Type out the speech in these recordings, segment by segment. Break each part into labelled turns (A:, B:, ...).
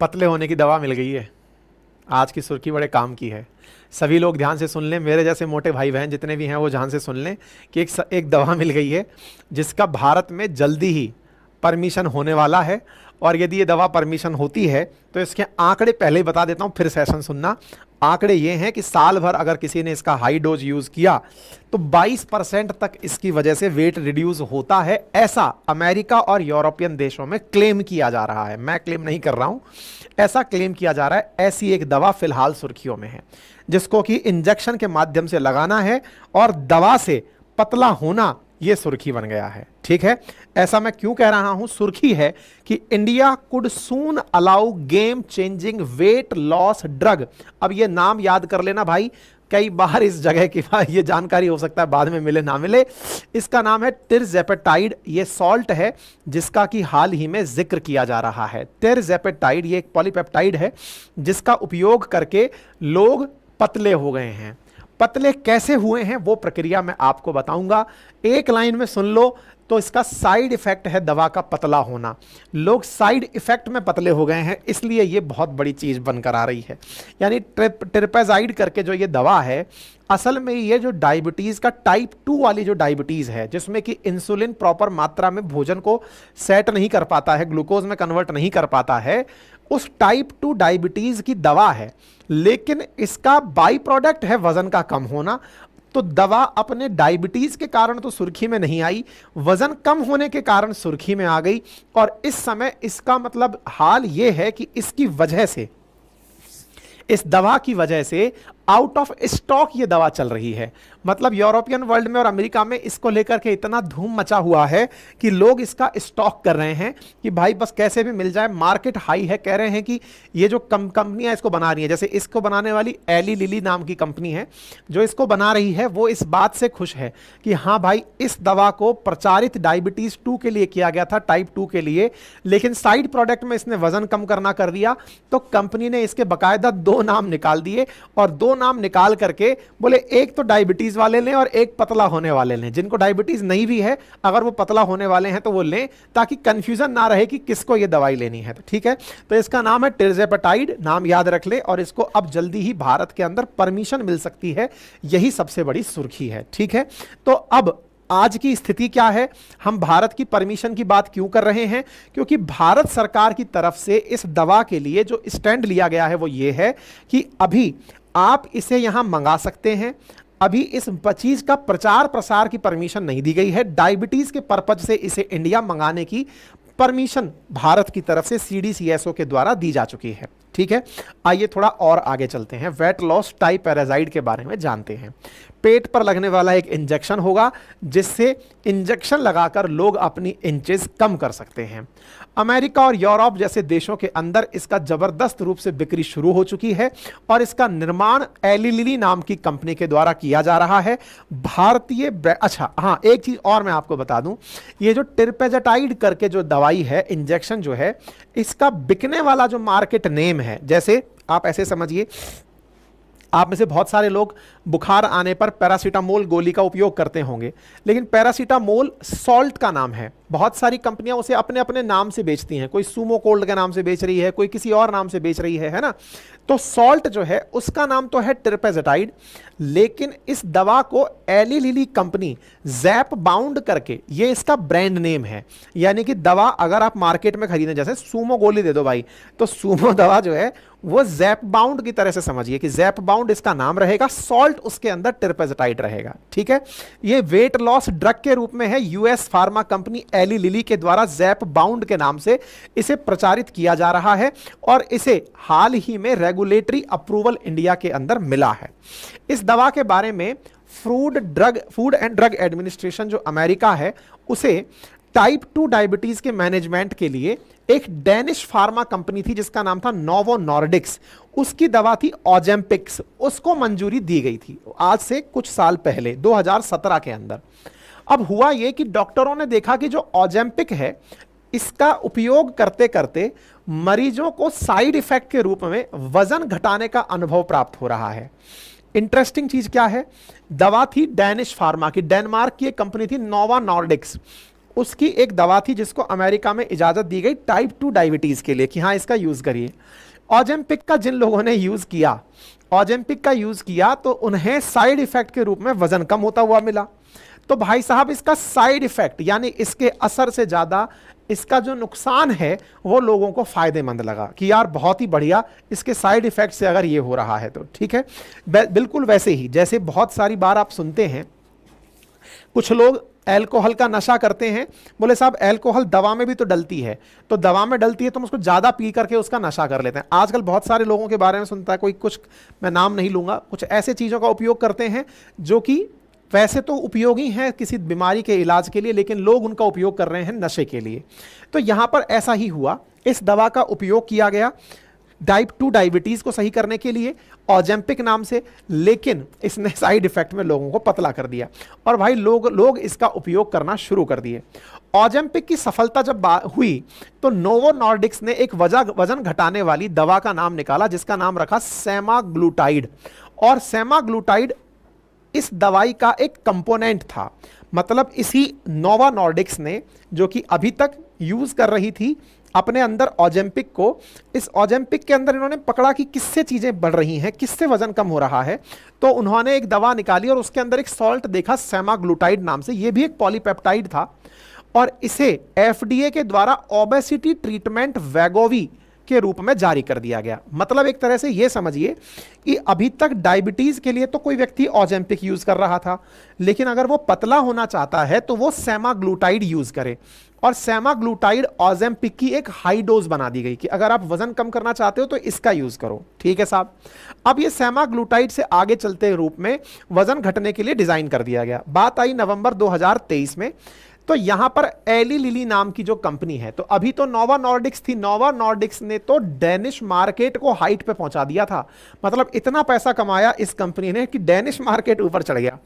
A: पतले होने की दवा मिल गई है। आज की सुर्खी बड़े काम की है। सभी लोग ध्यान से सुन लें, मेरे जैसे मोटे भाई बहन जितने भी हैं वो ध्यान से सुन लें कि एक दवा मिल गई है जिसका भारत में जल्दी ही परमिशन होने वाला है। और यदि ये दवा परमिशन होती है तो इसके आंकड़े पहले ही बता देता हूँ, फिर सेशन सुनना। आंकड़े ये हैं कि साल भर अगर किसी ने इसका हाई डोज यूज़ किया तो 22% तक इसकी वजह से वेट रिड्यूस होता है, ऐसा अमेरिका और यूरोपियन देशों में क्लेम किया जा रहा है। मैं क्लेम नहीं कर रहा हूं, ऐसा क्लेम किया जा रहा है। ऐसी एक दवा फिलहाल सुर्खियों में है जिसको कि इंजेक्शन के माध्यम से लगाना है और दवा से पतला होना, ये सुर्खी बन गया है। ठीक है, ऐसा मैं क्यों कह रहा हूं? सुर्खी है कि India could soon allow game changing weight loss drug. अब ये नाम याद कर लेना भाई, कई बार इस जगह की ये जानकारी हो सकता है बाद में मिले ना मिले। इसका नाम है टिरज़ेपेटाइड। ये सॉल्ट है जिसका कि हाल ही में जिक्र किया जा रहा है। टिरज़ेपेटाइड ये एक पॉलीपेप्टाइड है जिसका उपयोग करके लोग पतले हो गए हैं। पतले कैसे हुए हैं वो प्रक्रिया मैं आपको बताऊंगा, एक लाइन में सुन लो। तो इसका साइड इफेक्ट है दवा का पतला होना। लोग साइड इफेक्ट में पतले हो गए हैं, इसलिए ये बहुत बड़ी चीज बनकर आ रही है। यानी टिरपेजाइड करके जो ये दवा है, असल में ये जो डायबिटीज का टाइप 2 वाली जो डायबिटीज है, जिसमें कि इंसुलिन प्रॉपर मात्रा में भोजन को सेट नहीं कर पाता है, ग्लूकोज में कन्वर्ट नहीं कर पाता है, उस टाइप 2 डायबिटीज की दवा है। लेकिन इसका बाई प्रोडक्ट है वजन का कम होना। तो दवा अपने डायबिटीज के कारण तो सुर्खी में नहीं आई, वजन कम होने के कारण सुर्खी में आ गई। और इस समय इसका मतलब हाल यह है कि इसकी वजह से, इस दवा की वजह से आउट ऑफ स्टॉक ये दवा चल रही है। मतलब यूरोपियन वर्ल्ड में और अमेरिका में इसको लेकर के इतना धूम मचा हुआ है कि लोग इसका स्टॉक कर रहे हैं कि भाई बस कैसे भी मिल जाए। मार्केट हाई है, कह रहे हैं कि ये जो कंपनियां इसको बना रही हैं, जैसे इसको बनाने वाली एली लिली नाम की कंपनी है जो इसको बना रही है, वो इस बात से खुश है कि हाँ भाई इस दवा को प्रचारित डायबिटीज 2 के लिए किया गया था, टाइप 2 के लिए, लेकिन साइड प्रोडक्ट में इसने वजन कम करना कर दिया। तो कंपनी ने इसके बाकायदा 2 नाम निकाल दिए और 2 नाम निकाल करके बोले एक तो डायबिटीज वाले लें और एक पतला होने वाले लें। जिनको डायबिटीज नहीं भी है, अगर वो पतला होने वाले हैं तो वो लें, ताकि कंफ्यूजन ना रहे कि किसको ये दवाई लेनी है। तो ठीक है, तो इसका नाम है टिरज़ेपेटाइड, नाम याद रख ले। और इसको अब जल्दी ही भारत के अंदर परमिशन मिल सकती है, यही सबसे बड़ी सुर्खी है। ठीक है, तो अब आज की स्थिति क्या है, हम भारत की परमिशन की बात क्यों कर रहे हैं? क्योंकि भारत सरकार की तरफ से इस दवा के लिए जो स्टैंड लिया गया है वो ये है कि अभी आप इसे यहां मंगा सकते हैं। अभी इस चीज का प्रचार प्रसार की परमिशन नहीं दी गई है। डायबिटीज के पर्पज से इसे इंडिया मंगाने की परमिशन भारत की तरफ से CDCSO के द्वारा दी जा चुकी है। ठीक है, आइए थोड़ा और आगे चलते हैं, वेट लॉस टाइपेराजाइड के बारे में जानते हैं। पेट पर लगने वाला एक इंजेक्शन होगा जिससे इंजेक्शन लगाकर लोग अपनी इंचेस कम कर सकते हैं। अमेरिका और यूरोप जैसे देशों के अंदर इसका जबरदस्त रूप से बिक्री शुरू हो चुकी है और इसका निर्माण एली लिली नाम की कंपनी के द्वारा किया जा रहा है। भारतीय अच्छा हाँ, एक चीज और मैं आपको बता दूं, ये जो टिरपेजाइड करके जो दवाई है, इंजेक्शन जो है, इसका बिकने वाला जो मार्केट नेम है, जैसे आप ऐसे समझिए, आप में से बहुत सारे लोग बुखार आने पर पैरासीटामोल गोली का उपयोग करते होंगे, लेकिन पैरासीटामोल सॉल्ट का नाम है। बहुत सारी कंपनियां उसे अपने अपने नाम से बेचती हैं, कोई सूमो कोल्ड के नाम से बेच रही है, कोई किसी और नाम से बेच रही है ना। तो सॉल्ट जो है उसका नाम तो है टिरपेजाइड, लेकिन इस दवा को Eli Lilly company Zepbound करके, ये इसका ब्रांड नेम है। यानी कि दवा अगर आप मार्केट में खरीदें, जैसे सूमो गोली दे दो भाई, तो सूमो दवा जो है वो जैप बाउंड की तरह से समझिए कि जैप बाउंड इसका नाम रहेगा, सॉल्ट उसके अंदर टिरपेजाइड रहेगा। ठीक है, ये वेट लॉस ड्रग के रूप में है। US pharma company Eli Lilly के द्वारा जैप बाउंड के नाम से इसे प्रचारित किया जा रहा है और इसे हाल ही में रेगुलेटरी अप्रूवल इंडिया के अंदर मिला है। इस दवा के बारे में फूड एंड ड्रग एडमिनिस्ट्रेशन जो अमेरिका है, उसे टाइप 2 डायबिटीज के मैनेजमेंट के लिए एक डेनिश फार्मा कंपनी थी जिसका नाम था नोवो नॉर्डिक्स, उसकी दवा थी ऑजेम्पिक्स, उसको मंजूरी दी गई थी आज से कुछ साल पहले 2017 के अंदर। अब हुआ यह कि डॉक्टरों ने देखा कि जो ऑजेम्पिक है, इसका उपयोग करते करते मरीजों को साइड इफेक्ट के रूप में वजन घटाने का अनुभव प्राप्त हो रहा है। इंटरेस्टिंग चीज क्या है, दवा थी डेनिश फार्मा की, डेनमार्क की एक कंपनी थी नोवा नॉर्डिक्स, उसकी एक दवा थी जिसको अमेरिका में इजाजत दी गई टाइप 2 डायबिटीज के लिए कि हाँ इसका यूज करिए। ऑजेम्पिक का जिन लोगों ने यूज किया, ऑजेम्पिक का यूज किया तो उन्हें साइड इफेक्ट के रूप में वजन कम होता हुआ मिला। तो भाई साहब इसका साइड इफेक्ट यानी इसके असर से ज्यादा इसका जो नुकसान है वो लोगों को फायदेमंद लगा कि यार बहुत ही बढ़िया, इसके साइड इफेक्ट से अगर ये हो रहा है तो ठीक है। बिल्कुल वैसे ही जैसे बहुत सारी बार आप सुनते हैं कुछ लोग अल्कोहल का नशा करते हैं, बोले साहब अल्कोहल दवा में भी तो डलती है, तो दवा में डलती है तो हम उसको ज्यादा पी करके उसका नशा कर लेते हैं। आजकल बहुत सारे लोगों के बारे में सुनता है कोई, कुछ मैं नाम नहीं लूंगा, कुछ ऐसे चीजों का उपयोग करते हैं जो कि वैसे तो उपयोगी हैं किसी बीमारी के इलाज के लिए, लेकिन लोग उनका उपयोग कर रहे हैं नशे के लिए। तो यहां पर ऐसा ही हुआ, इस दवा का उपयोग किया गया टाइप 2 डायबिटीज को सही करने के लिए ऑजेम्पिक नाम से, लेकिन इसने साइड इफेक्ट में लोगों को पतला कर दिया और भाई लोग इसका उपयोग करना शुरू कर दिए। ऑजेम्पिक की सफलता जब हुई तो नोवो नॉर्डिक्स ने एक वजन घटाने वाली दवा का नाम निकाला जिसका नाम रखा सेमाग्लूटाइड। और सेमाग्लूटाइड इस दवाई का एक कंपोनेंट था, मतलब इसी नोवा नॉर्डिक्स ने जो कि अभी तक यूज कर रही थी अपने अंदर ऑजेम्पिक को, इस ऑजेम्पिक के अंदर इन्होंने पकड़ा कि किससे चीजें बढ़ रही हैं, किससे वजन कम हो रहा है, तो उन्होंने एक दवा निकाली और उसके अंदर एक सॉल्ट देखा सेमाग्लूटाइड नाम से, यह भी एक पॉलीपेप्टाइड था और इसे एफडीए के द्वारा ओबेसिटी ट्रीटमेंट वैगोवी के रूप में जारी कर दिया गया। मतलब एक तरह से यह समझिए कि अभी तक डायबिटीज के लिए तो कोई व्यक्ति ऑजेम्पिक यूज कर रहा था, लेकिन अगर वो पतला होना चाहता है तो वो सेमाग्लूटाइड यूज करे और सेमाग्लूटाइड ऑजेम्पिक की एक हाई डोज बना दी गई कि अगर आप वजन कम करना चाहते हो तो इसका यूज करो, ठीक है साहब। अब ये सेमाग्लूटाइड से आगे चलते रूप में वजन घटने के लिए डिजाइन कर दिया गया। बात आई नवंबर 2023 में, तो यहां पर एली लिली नाम की जो कंपनी है, तो अभी तो नोवा नॉर्डिक्स थी, नोवा नॉर्डिक्स ने तो डेनिश मार्केट को हाइट पे पहुंचा दिया था, मतलब इतना पैसा कमाया इस कंपनी ने कि डेनिश मार्केट ऊपर चढ़ गया।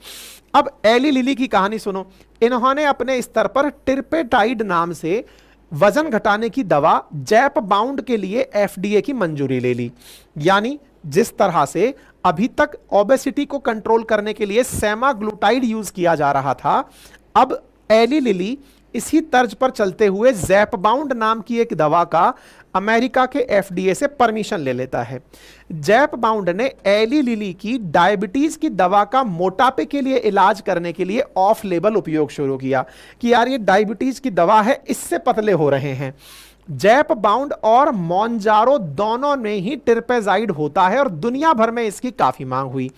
A: अब एली लिली की कहानी सुनो, इन्होंने अपने स्तर पर टिर्पेटाइड नाम से वजन घटाने की दवा जैप बाउंड के लिए एफडीए की मंजूरी ले ली। यानी जिस तरह से अभी तक ओबेसिटी को कंट्रोल करने के लिए सेमाग्लूटाइड यूज किया जा रहा था, अब एली लिली इसी तर्ज पर चलते हुए जैप बाउंड नाम की एक दवा का अमेरिका के एफडीए से परमिशन ले लेता है। जैप बाउंड ने एली लिली की डायबिटीज की दवा का मोटापे के लिए इलाज करने के लिए ऑफ लेबल उपयोग शुरू किया कि यार ये डायबिटीज की दवा है, इससे पतले हो रहे हैं। जैप बाउंड और मॉन्जारो दोनों में ही टिर्पेजाइड होता है और दुनिया भर में इसकी काफी मांग हुई।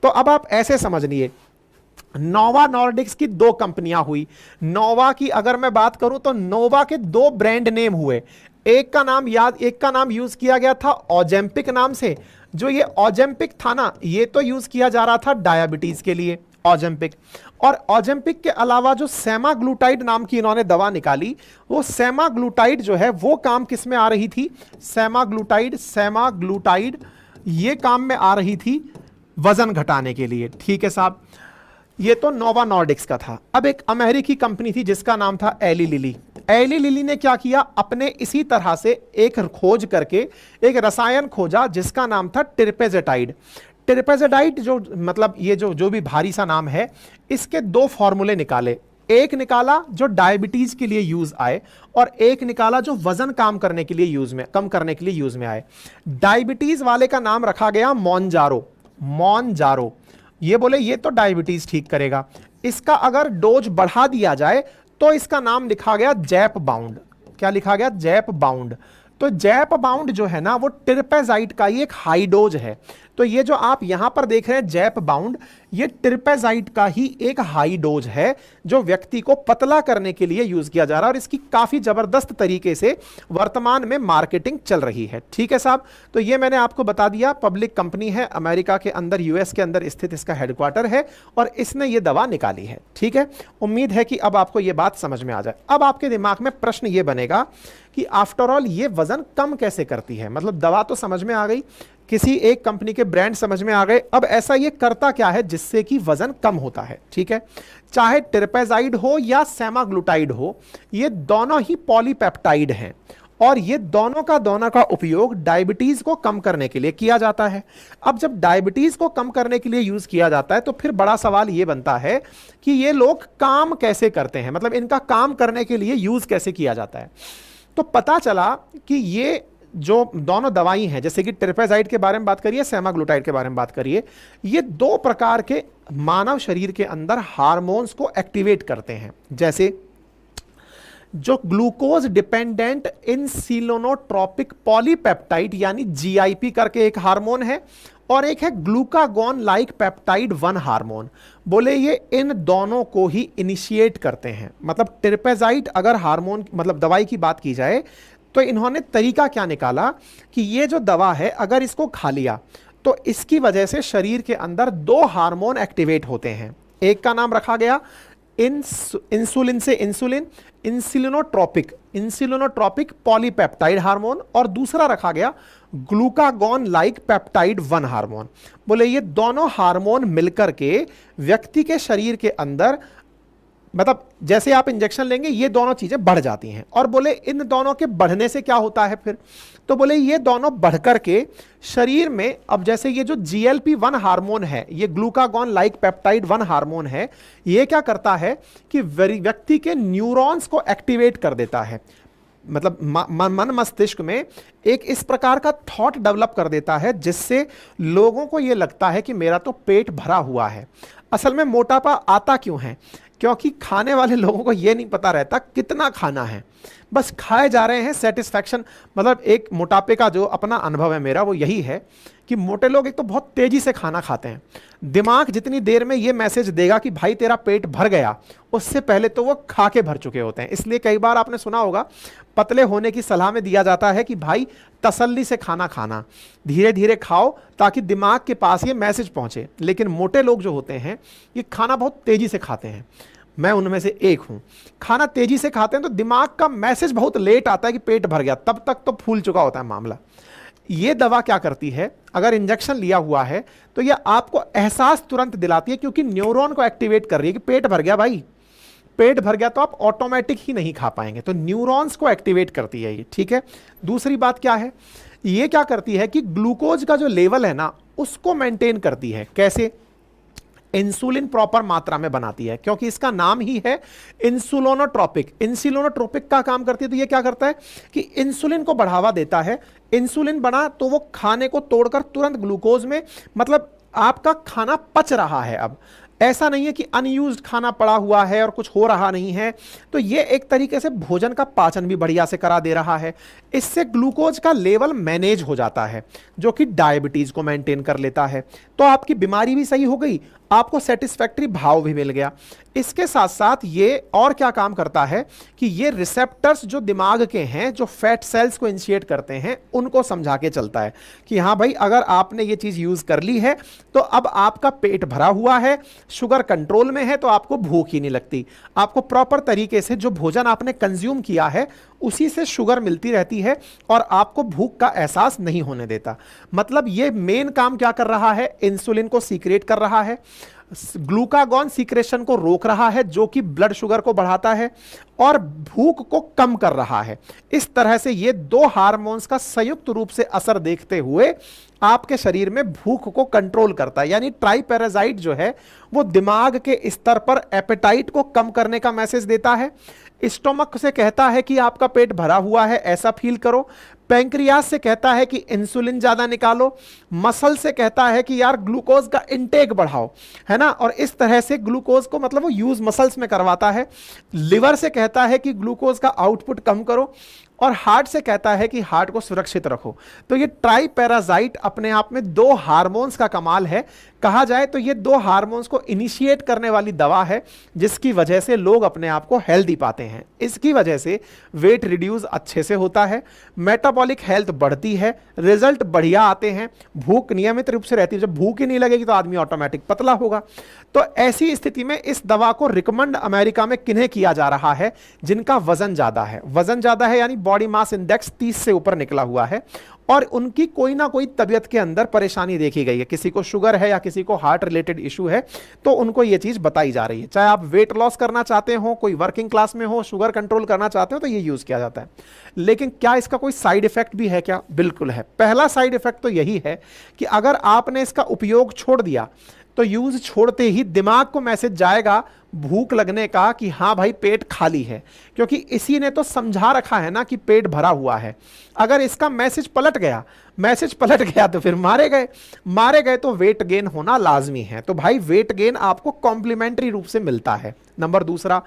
A: तो अब आप ऐसे समझ लिए, नोवा नॉर्डिक्स की दो कंपनियां हुई। नोवा की अगर मैं बात करूं तो नोवा के दो ब्रांड नेम हुए, एक का नाम यूज किया गया था ऑजेम्पिक नाम से। जो ये ऑजेम्पिक था ना, ये तो यूज किया जा रहा था डायबिटीज के लिए ऑजेम्पिक, और ऑजेम्पिक के अलावा जो सेमाग्लूटाइड नाम की इन्होंने दवा निकाली, वो सेमाग्लूटाइड जो है वो काम किस में आ रही थी, सेमाग्लूटाइड ये काम में आ रही थी वजन घटाने के लिए, ठीक है साहब। ये तो नोवा नॉर्डिक्स का था। अब एक अमेरिकी कंपनी थी जिसका नाम था एली लिली। एली लिली ने क्या किया, अपने इसी तरह से एक खोज करके एक रसायन खोजा जिसका नाम था टिर्पेजेटाइड। टिर्पेजेटाइड जो मतलब ये जो भी भारी सा नाम है, इसके दो फॉर्मूले निकाले। एक निकाला जो डायबिटीज के लिए यूज आए और एक निकाला जो वजन कम करने के लिए यूज में आए। डायबिटीज वाले का नाम रखा गया मॉन्जारो। ये बोले ये तो डायबिटीज ठीक करेगा, इसका अगर डोज बढ़ा दिया जाए तो इसका नाम लिखा गया जैप बाउंड। क्या लिखा गया, जैप बाउंड। तो जैप बाउंड जो है ना वो टिर्पेजाइड का ही एक हाई डोज है। तो ये जो आप यहां पर देख रहे हैं जैप बाउंड, ये टिर्पेजाइड का ही एक हाई डोज है जो व्यक्ति को पतला करने के लिए यूज किया जा रहा है और इसकी काफी जबरदस्त तरीके से वर्तमान में मार्केटिंग चल रही है, ठीक है साहब। तो ये मैंने आपको बता दिया, पब्लिक कंपनी है, अमेरिका के अंदर यूएस के अंदर स्थित इसका हेडक्वार्टर है और इसने ये दवा निकाली है, ठीक है। उम्मीद है कि अब आपको ये बात समझ में आ जाए। अब आपके दिमाग में प्रश्न ये बनेगा कि आफ्टर ऑल ये वजन कम कैसे करती है, मतलब दवा तो समझ में आ गई, किसी एक कंपनी के ब्रांड समझ में आ गए, अब ऐसा ये करता क्या है जिससे कि वजन कम होता है, ठीक है। चाहे टिर्पेजाइड हो या सेमाग्लूटाइड हो, ये दोनों ही पॉलीपेप्टाइड हैं और ये दोनों का उपयोग डायबिटीज को कम करने के लिए किया जाता है। अब जब डायबिटीज को कम करने के लिए यूज किया जाता है तो फिर बड़ा सवाल ये बनता है कि ये लोग काम कैसे करते हैं, मतलब इनका काम करने के लिए यूज कैसे किया जाता है। तो पता चला कि ये जो दोनों दवाई हैं, जैसे कि टिर्पेजाइड के बारे में बात करिए, सेमाग्लूटाइड के बारे में बात करिए, ये दो प्रकार के मानव शरीर के अंदर हार्मोन्स को एक्टिवेट करते हैं। जैसे जो ग्लूकोज डिपेंडेंट इंसुलिनोट्रोपिक पॉलीपेप्टाइड यानी जीआईपी करके एक हार्मोन है, और एक है ग्लूकागॉन लाइक पेप्टाइड 1 हार्मोन। बोले ये इन दोनों को ही इनिशिएट करते हैं। मतलब टिर्पेजाइड अगर हार्मोन मतलब दवाई की बात की जाए तो इन्होंने तरीका क्या निकाला कि ये जो दवा है अगर इसको खा लिया तो इसकी वजह से शरीर के अंदर दो हार्मोन एक्टिवेट होते हैं। एक का नाम रखा गया इंसुलिन से इंसुलिन इंसुलिनोट्रोपिक पॉलीपेप्टाइड हार्मोन, और दूसरा रखा गया ग्लूकागॉन लाइक पेप्टाइड 1 हार्मोन। बोले ये दोनों हार्मोन मिलकर के व्यक्ति के शरीर के अंदर, मतलब जैसे आप इंजेक्शन लेंगे ये दोनों चीजें बढ़ जाती हैं। और बोले इन दोनों के बढ़ने से क्या होता है फिर, तो बोले ये दोनों बढ़कर के शरीर में, अब जैसे ये जो GLP-1 हार्मोन है, ये ग्लूकागॉन लाइक पेप्टाइड 1 हार्मोन है, ये क्या करता है कि व्यक्ति के न्यूरॉन्स को एक्टिवेट कर देता है। मतलब मन मस्तिष्क में एक इस प्रकार का थॉट डेवलप कर देता है जिससे लोगों को यह लगता है कि मेरा तो पेट भरा हुआ है। असल में मोटापा आता क्यों है, क्योंकि खाने वाले लोगों को यह नहीं पता रहता कितना खाना है, बस खाए जा रहे हैं सेटिस्फैक्शन। मतलब एक मोटापे का जो अपना अनुभव है मेरा वो यही है कि मोटे लोग एक तो बहुत तेजी से खाना खाते हैं। दिमाग जितनी देर में ये मैसेज देगा कि भाई तेरा पेट भर गया, उससे पहले तो वो खा के भर चुके होते हैं। इसलिए कई बार आपने सुना होगा पतले होने की सलाह में दिया जाता है कि भाई तसल्ली से खाना खाना, धीरे धीरे खाओ ताकि दिमाग के पास ये मैसेज पहुंचे। लेकिन मोटे लोग जो होते हैं ये खाना बहुत तेजी से खाते हैं, मैं उनमें से एक हूं। खाना तेजी से खाते हैं तो दिमाग का मैसेज बहुत लेट आता है कि पेट भर गया, तब तक तो फूल चुका होता है मामला। ये दवा क्या करती है, अगर इंजेक्शन लिया हुआ है तो ये आपको एहसास तुरंत दिलाती है, क्योंकि न्यूरॉन को एक्टिवेट कर रही है कि पेट भर गया भाई, पेट भर गया तो आप ऑटोमेटिक ही नहीं खा पाएंगे। तो न्यूरॉन्स को एक्टिवेट करती है ये, ठीक है। दूसरी बात क्या है, ये क्या करती है कि ग्लूकोज का जो लेवल है ना उसको मेंटेन करती है। कैसे, इंसुलिन प्रॉपर मात्रा में बनाती है, क्योंकि इसका नाम ही है इंसुलिनोट्रोपिक। इंसुलिनोट्रोपिक का काम करती है, तो ये क्या करता है कि इंसुलिन को बढ़ावा देता है। इंसुलिन बना तो वो खाने को तोड़कर तुरंत ग्लूकोज में, मतलब आपका खाना पच रहा है। अब ऐसा नहीं है कि अनयूज्ड खाना पड़ा हुआ है और कुछ हो रहा नहीं है, तो ये एक तरीके से भोजन का पाचन भी बढ़िया से करा दे रहा है। इससे ग्लूकोज का लेवल मैनेज हो जाता है, जो कि डायबिटीज को मेंटेन कर लेता है। तो आपकी बीमारी भी सही हो गई, आपको सेटिस्फैक्टरी भाव भी मिल गया। इसके साथ साथ ये और क्या काम करता है कि ये रिसेप्टर्स जो दिमाग के हैं, जो फैट सेल्स को इनिशिएट करते हैं, उनको समझा के चलता है कि हाँ भाई अगर आपने ये चीज यूज कर ली है तो अब आपका पेट भरा हुआ है, शुगर कंट्रोल में है, तो आपको भूख ही नहीं लगती। आपको प्रॉपर तरीके से जो भोजन आपने कंज्यूम किया है उसी से शुगर मिलती रहती है और आपको भूख का एहसास नहीं होने देता। मतलब ये मेन काम क्या कर रहा है, इंसुलिन को सीक्रेट कर रहा है, ग्लूकागॉन सीक्रेशन को रोक रहा है जो कि ब्लड शुगर को बढ़ाता है, और भूख को कम कर रहा है। इस तरह से ये दो हार्मोन्स का संयुक्त रूप से असर देखते हुए आपके शरीर में भूख को कंट्रोल करता है। यानी ट्राइपेराजाइड जो है वो दिमाग के स्तर पर एपेटाइट को कम करने का मैसेज देता है, स्टोमक से कहता है कि आपका पेट भरा हुआ है ऐसा फील करो, पैंक्रियास से कहता है कि इंसुलिन ज्यादा निकालो, मसल से कहता है कि यार ग्लूकोज का इंटेक बढ़ाओ, है ना। और इस तरह से ग्लूकोज को मतलब वो यूज मसल्स में करवाता है। लिवर से कहता है कि ग्लूकोज का आउटपुट कम करो, और हार्ट से कहता है कि हार्ट को सुरक्षित रखो। तो ये ट्राइपेराजाइट अपने आप में दो हार्मोन्स का कमाल है। कहा जाए तो ये दो हार्मोन्स को इनिशिएट करने वाली दवा है, जिसकी वजह से लोग अपने आप को हेल्दी पाते हैं। इसकी वजह से वेट रिड्यूस अच्छे से होता है, मेटाबॉलिक हेल्थ बढ़ती है, रिजल्ट बढ़िया आते हैं, भूख नियमित रूप से रहती है। जब भूख ही नहीं लगेगी तो आदमी ऑटोमेटिक पतला होगा। तो ऐसी स्थिति में इस दवा को रिकमेंड अमेरिका में किन्हें किया जा रहा है, जिनका वजन ज्यादा है। वजन ज्यादा है यानी बॉडी मास इंडेक्स 30 से ऊपर निकला हुआ है और उनकी कोई ना कोई तबीयत के अंदर परेशानी देखी गई है, किसी को शुगर है या किसी को हार्ट रिलेटेड इशू है, तो उनको ये चीज बताई जा रही है। चाहे आप वेट लॉस करना चाहते हो, कोई वर्किंग क्लास में हो, शुगर कंट्रोल करना चाहते हो, तो ये यूज किया जाता है। लेकिन क्या इसका कोई साइड इफेक्ट भी है क्या? बिल्कुल है। पहला साइड इफेक्ट तो यही है कि अगर आपने इसका उपयोग छोड़ दिया तो यूज छोड़ते ही दिमाग को मैसेज जाएगा भूख लगने का कि हाँ भाई पेट खाली है, क्योंकि इसी ने तो समझा रखा है ना कि पेट भरा हुआ है। अगर इसका मैसेज पलट गया तो फिर मारे गए तो वेट गेन होना लाजमी है। तो भाई वेट गेन आपको कॉम्प्लीमेंट्री रूप से मिलता है। नंबर दूसरा,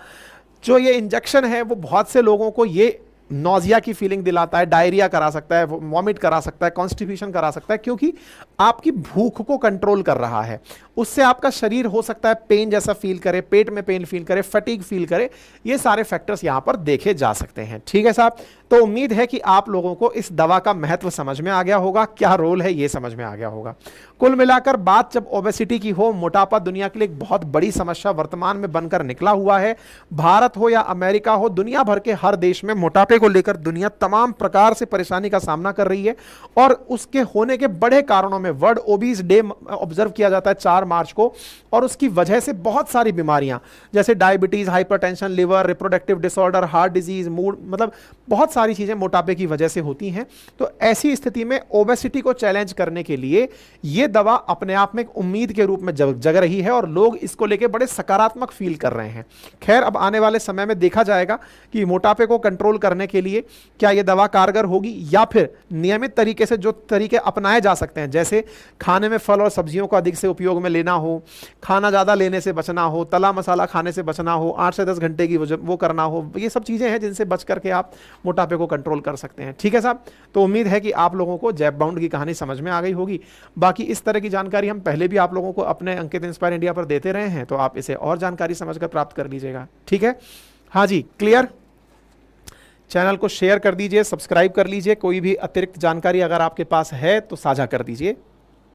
A: जो ये इंजेक्शन है वो बहुत से लोगों को ये नौजिया की फीलिंग दिलाता है, डायरिया करा सकता है, वॉमिट करा सकता है, कॉन्स्टिपेशन करा सकता है, क्योंकि आपकी भूख को कंट्रोल कर रहा है। उससे आपका शरीर हो सकता है पेन जैसा फील करे, पेट में पेन फील करे, फटीग फील करे। ये सारे फैक्टर्स यहां पर देखे जा सकते हैं। ठीक है साहब, तो उम्मीद है कि आप लोगों को इस दवा का महत्व समझ में आ गया होगा, क्या रोल है ये समझ में आ गया होगा। कुल मिलाकर बात जब ओबेसिटी की हो, मोटापा दुनिया के लिए एक बहुत बड़ी समस्या वर्तमान में बनकर निकला हुआ है। भारत हो या अमेरिका हो, दुनिया भर के हर देश में मोटापे को लेकर दुनिया तमाम प्रकार से परेशानी का सामना कर रही है और उसके होने के बड़े कारणों में वर्ल्ड ओबीज डे ऑब्जर्व किया जाता है 4 मार्च को, और उसकी वजह से बहुत सारी बीमारियां जैसे diabetes, hypertension, liver, reproductive disorder, heart disease, mood, मतलब बहुत सारी चीजें मोटापे की वजह से होती हैं। तो ऐसी स्थिति में ओबेसिटी को चैलेंज करने के लिए यह दवा अपने आप में एक उम्मीद के रूप में जग रही है और लोग इसको लेकर बड़े सकारात्मक फील कर रहे हैं। खैर, अब आने वाले समय में देखा जाएगा कि मोटापे को कंट्रोल करने के लिए क्या यह दवा कारगर होगी या फिर नियमित तरीके से जो तरीके अपनाए जा सकते हैं, जैसे खाने में फल और सब्जियों को अधिक से उपयोग में लेना हो, खाना ज्यादा लेने से बचना हो, तला मसाला खाने से बचना हो, 8 से 10 घंटे की वो करना हो, ये सब चीजें हैं जिनसे बच करके आप मोटापे को कंट्रोल कर सकते हैं। ठीक है साहब, तो उम्मीद है कि आप लोगों को जैप बाउंड की कहानी समझ में आ गई होगी। बाकी इस तरह की जानकारी हम पहले भी आप लोगों को अपने अंकित इंस्पायर इंडिया पर देते रहे हैं, तो आप इसे और जानकारी समझकर प्राप्त कर लीजिएगा। ठीक है, हाँ जी, क्लियर। चैनल को शेयर कर दीजिए, सब्सक्राइब कर लीजिए। कोई भी अतिरिक्त जानकारी अगर आपके पास है तो साझा कर दीजिए।